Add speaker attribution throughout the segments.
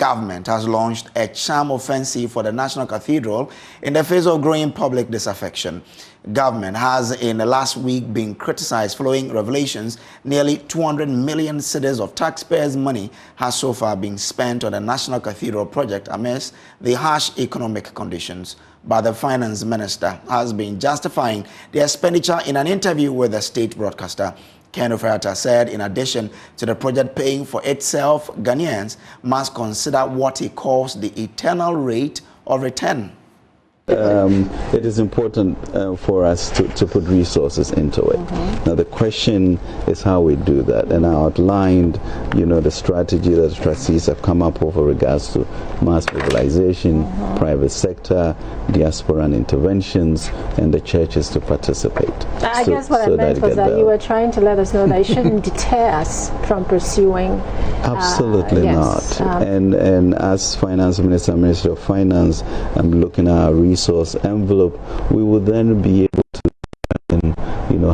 Speaker 1: government has launched a charm offensive for the National Cathedral in the face of growing public disaffection. Government has in the last week been criticized following revelations nearly 200 million cedis of taxpayers' money has so far been spent on the National Cathedral project amidst the harsh economic conditions. But the finance minister has been justifying the expenditure in an interview with the state broadcaster. Ken Ofeata said in addition to the project paying for itself, Ghanaians must consider what he calls the eternal rate of return.
Speaker 2: It is important for us to put resources into it. Now the question is how we do that, and I outlined, the strategy that the trustees have come up with regards to mass mobilization, private sector, diaspora and interventions, and the churches to participate.
Speaker 3: I guess what I meant was that you were trying to let us know that it shouldn't deter us from pursuing.
Speaker 2: Absolutely not. And as Finance Minister, Minister of Finance, I'm looking at our resource envelope, we will then be able to determine,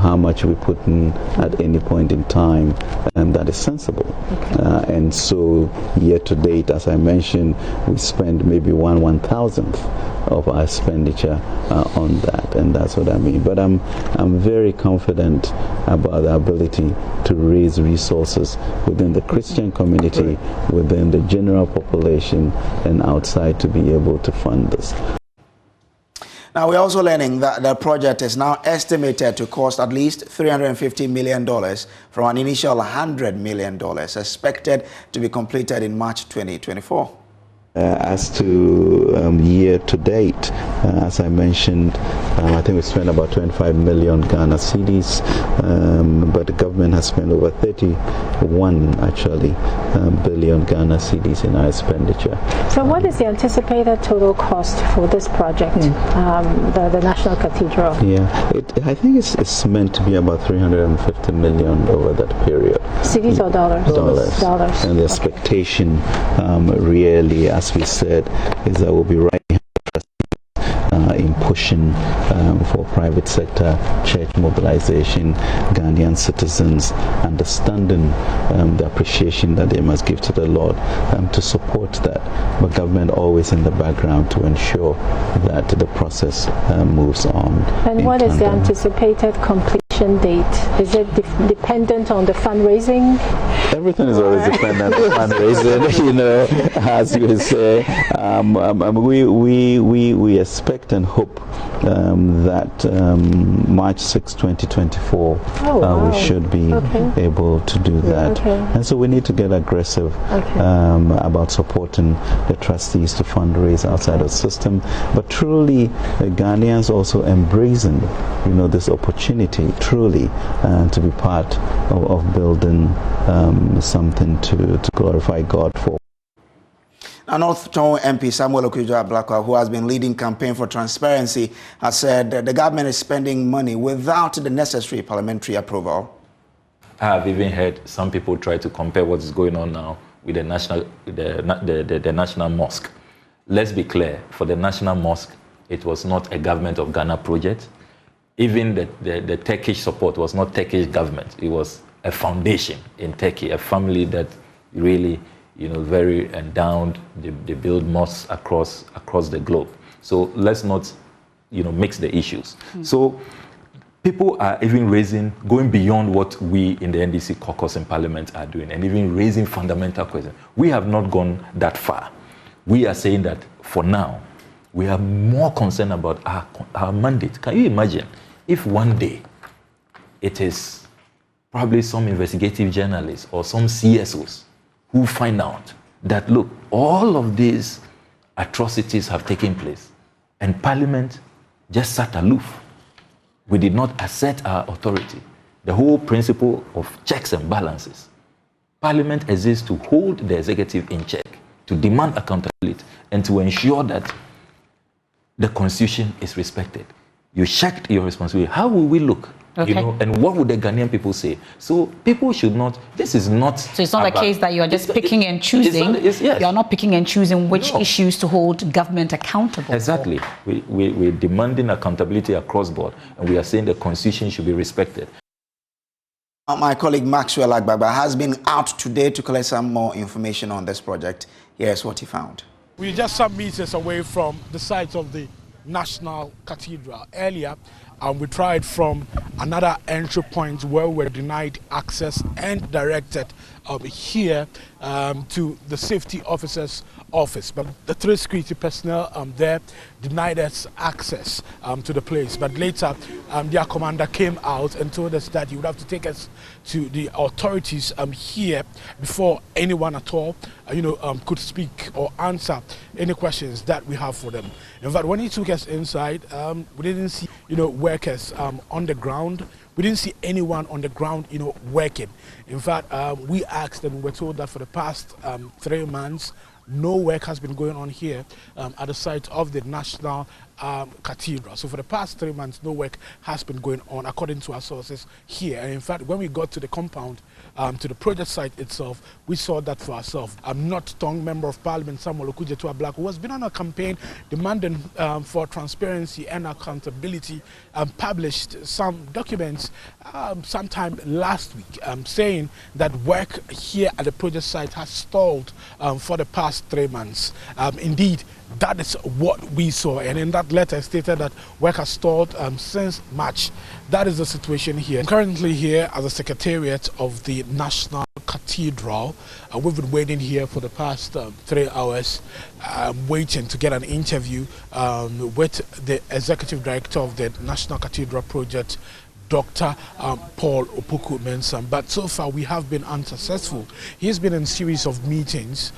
Speaker 2: how much we put in at any point in time, and that is sensible. And so year to date, as I mentioned, we spend maybe 1/1000th of our expenditure on that, and that's what I mean. But I'm very confident about the ability to raise resources within the Christian community, within the general population, and outside to be able to fund this.
Speaker 1: Now, we're also learning that the project is now estimated to cost at least $350 million from an initial $100 million expected to be completed in March 2024.
Speaker 2: As to year to date, as I mentioned, I think we spent about 25 million Ghana cedis, but the government has spent over 31 billion Ghana cedis in our expenditure.
Speaker 3: So what is the anticipated total cost for this project, the National Cathedral?
Speaker 2: I think it's meant to be about 350 million over that period.
Speaker 3: Cedis or dollars?
Speaker 2: Dollars. And the expectation really, as we said, is that we'll be right in pushing for private sector, church mobilization, Ghanaian citizens understanding the appreciation that they must give to the Lord to support that. But government always in the background to ensure that the process moves on.
Speaker 3: And what is the anticipated completion date? Is it dependent on the fundraising?
Speaker 2: Everything is always dependent on fundraising, as you say. We expect and hope that March 6, 2024, we should be able to do that. And so we need to get aggressive about supporting the trustees to fundraise outside of the system. But truly, Ghanaians also embracing, this opportunity, truly, to be part of building something to glorify God for.
Speaker 1: Now, North Town MP Samuel Okudjo-Ablakwa, who has been leading campaign for transparency, has said that the government is spending money without the necessary parliamentary approval.
Speaker 4: I have even heard some people try to compare what is going on now with the National Mosque. Let's be clear, for the National Mosque, it was not a government of Ghana project. Even the Turkish support was not Turkish government. It was a foundation in Turkey, a family that really, very endowed. They build mosques across the globe. So let's not, mix the issues. So people are even going beyond what we in the NDC caucus and parliament are doing, and even raising fundamental questions. We have not gone that far. We are saying that for now, we are more concerned about our mandate. Can you imagine if one day it is probably some investigative journalists or some CSOs who find out that, look, all of these atrocities have taken place and Parliament just sat aloof. We did not assert our authority. The whole principle of checks and balances. Parliament exists to hold the executive in check, to demand accountability, and to ensure that the Constitution is respected. You checked your responsibility. How will we look? And what would the Ghanaian people say? So people should not, this is not...
Speaker 5: So it's not a case that you are just picking and choosing. You are not picking and choosing which issues to hold government accountable
Speaker 4: Exactly. We're demanding accountability across board, and we are saying the Constitution should be respected.
Speaker 1: My colleague Maxwell Agbagba has been out today to collect some more information on this project. Here's what he found.
Speaker 6: We're just some meters away from the site of the National Cathedral. Earlier, we tried from another entry point where we were denied access and directed here to the safety officer's office. But the 3 security personnel there denied us access to the place. But later, their commander came out and told us that he would have to take us to the authorities here before anyone at all, could speak or answer any questions that we have for them. In fact, when he took us inside, we didn't see, workers on the ground. We didn't see anyone on the ground, working. In fact, we asked and we were told that for the past 3 months, no work has been going on here at the site of the National Cathedral. So for the past 3 months, no work has been going on, according to our sources here. And in fact, when we got to the compound, to the project site itself, we saw that for ourselves. Not Tong Member of Parliament Samuel Okudzeto Black, who has been on a campaign demanding for transparency and accountability, published some documents sometime last week saying that work here at the project site has stalled for the past 3 months. Indeed, that is what we saw, and in that letter stated that work has stalled since March. That is the situation here. I'm currently here at the Secretariat of the National Cathedral. We've been waiting here for the past 3 hours, waiting to get an interview with the Executive Director of the National Cathedral Project, Dr. Paul Opoku-Mensah, but so far we have been unsuccessful. He's been in a series of meetings.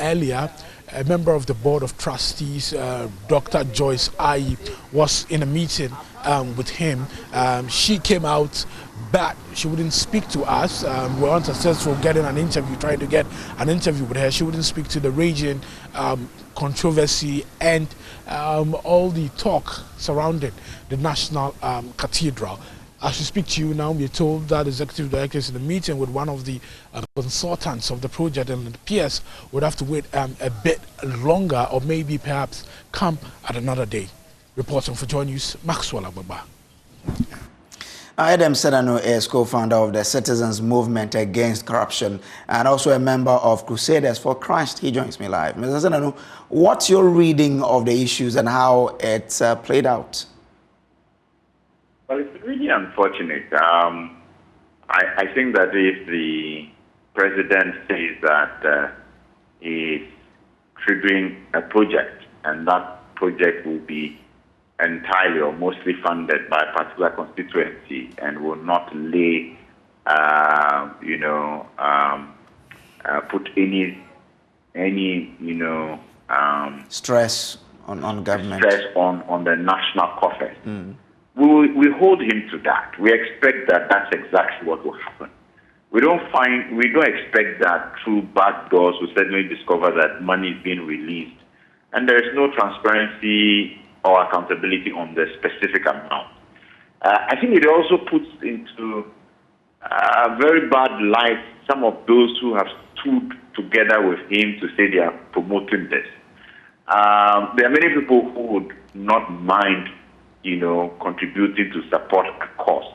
Speaker 6: Earlier, a member of the Board of Trustees, Dr. Joyce Ayi, was in a meeting with him. She came out, but she wouldn't speak to us. We were unsuccessful getting an interview, trying to get an interview with her. She wouldn't speak to the raging controversy and all the talk surrounding the National Cathedral. As we speak to you now, we're told that the executive director is in a meeting with one of the consultants of the project, and it appears would have to wait a bit longer, or maybe perhaps come at another day. Reporting for Joy News, Maxwell Agbaba.
Speaker 1: Adam Sedano is co-founder of the Citizens Movement Against Corruption and also a member of Crusaders for Christ. He joins me live. Mr. Sedano, what's your reading of the issues and how it's played out?
Speaker 7: Well, it's really unfortunate. I think that if the president says that he's triggering a project, and that project will be entirely or mostly funded by a particular constituency and will not lay, put any
Speaker 1: stress on government,
Speaker 7: stress on the national coffers. We hold him to that. We expect that that's exactly what will happen. We don't expect that through back doors we suddenly discover that money is being released and there is no transparency or accountability on the specific amount. I think it also puts into a very bad light some of those who have stood together with him to say they are promoting this. There are many people who would not mind, contributing to support a cause.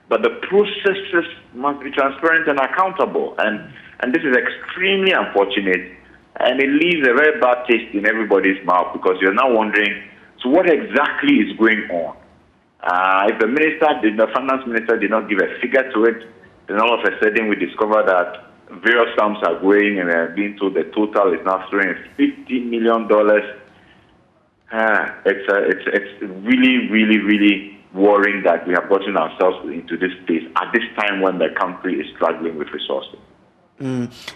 Speaker 7: But the processes must be transparent and accountable. And this is extremely unfortunate. And it leaves a very bad taste in everybody's mouth because you're now wondering, so what exactly is going on? If the finance minister did not give a figure to it, then all of a sudden we discover that various sums are going and we're being told the total is now $350 million. It's really, really, really worrying that we have gotten ourselves into this space at this time when the country is struggling with resources.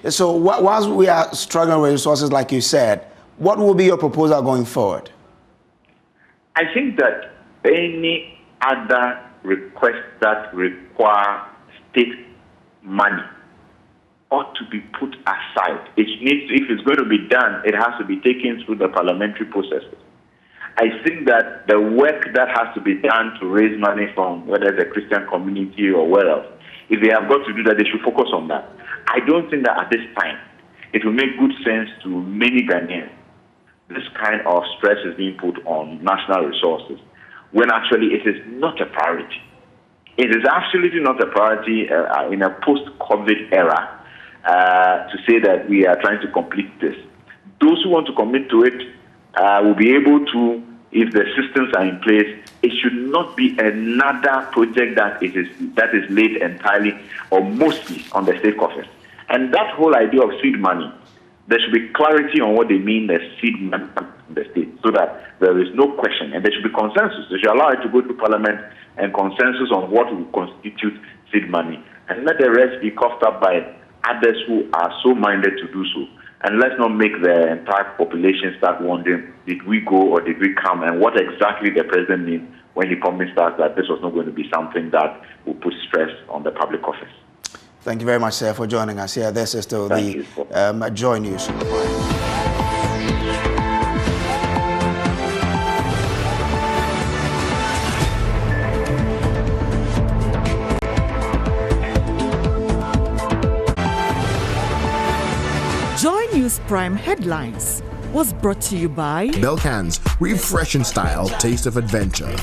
Speaker 1: So whilst we are struggling with resources, like you said, what will be your proposal going forward?
Speaker 7: I think that any other request that require state money ought to be put aside. If it's going to be done, it has to be taken through the parliamentary processes. I think that the work that has to be done to raise money from whether it's a Christian community or where else, if they have got to do that, they should focus on that. I don't think that at this time it will make good sense to many Ghanaians. This kind of stress is being put on national resources when actually it is not a priority. It is absolutely not a priority in a post-COVID era to say that we are trying to complete this. Those who want to commit to it will be able to, if the systems are in place. It should not be another project that is laid entirely or mostly on the state coffers. And that whole idea of seed money, there should be clarity on what they mean as seed money in the state, so that there is no question, and there should be consensus. They should allow it to go to Parliament and consensus on what will constitute seed money, and let the rest be coughed up by others who are so minded to do so. And let's not make the entire population start wondering, did we go or did we come, and what exactly the president means when he promised us that this was not going to be something that will put stress on the public office.
Speaker 1: Thank you very much, sir, for joining us here. This is still the Joy News.
Speaker 8: Joy News Prime Headlines was brought to you by
Speaker 9: Belcan's refreshing style, taste of adventure.